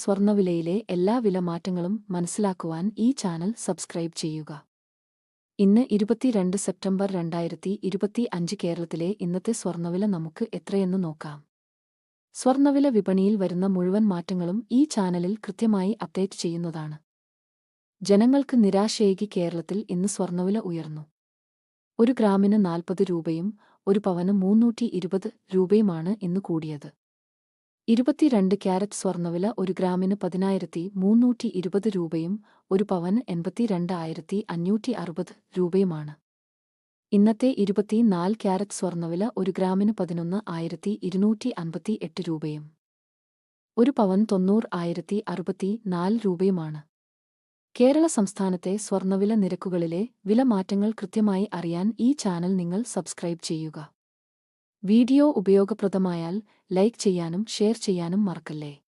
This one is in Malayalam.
സ്വർണ്ണവിലയിലെ എല്ലാ വിലമാറ്റങ്ങളും മനസ്സിലാക്കുവാൻ ഈ ചാനൽ സബ്സ്ക്രൈബ് ചെയ്യുക. ഇന്ന് 22 സെപ്റ്റംബർ 2025 കേരളത്തിലെ ഇന്നത്തെ സ്വർണ്ണവില നമുക്ക് എത്രയെന്ന് നോക്കാം. സ്വർണ്ണവില വിപണിയിൽ വരുന്ന മുഴുവൻ മാറ്റങ്ങളും ഈ ചാനലിൽ കൃത്യമായി അപ്ഡേറ്റ് ചെയ്യുന്നതാണ്. ജനങ്ങൾക്ക് നിരാശയേകി കേരളത്തിൽ ഇന്ന് സ്വർണ്ണവില ഉയർന്നു. ഒരു ഗ്രാമിന് 40 രൂപയും ഒരു പവന് 320 രൂപയുമാണ് ഇന്ന് കൂടിയത്. 22 ക്യാരറ്റ് സ്വർണ്ണവില ഒരു ഗ്രാമിന് 10,320 രൂപയും ഒരു പവന് 82,560 രൂപയുമാണ്. ഇന്നത്തെ 24 ക്യാരറ്റ് സ്വർണ്ണവില ഒരു ഗ്രാമിന് 11,258 രൂപയും ഒരു പവൻ 90,064 രൂപയുമാണ്. കേരള സംസ്ഥാനത്തെ സ്വർണ്ണവില നിരക്കുകളിലെ വിലമാറ്റങ്ങൾ കൃത്യമായി അറിയാൻ ഈ ചാനൽ നിങ്ങൾ സബ്സ്ക്രൈബ് ചെയ്യുക. വീഡിയോ ഉപയോഗപ്രദമായാൽ ലൈക്ക് ചെയ്യാനും ഷെയർ ചെയ്യാനും മറക്കല്ലേ.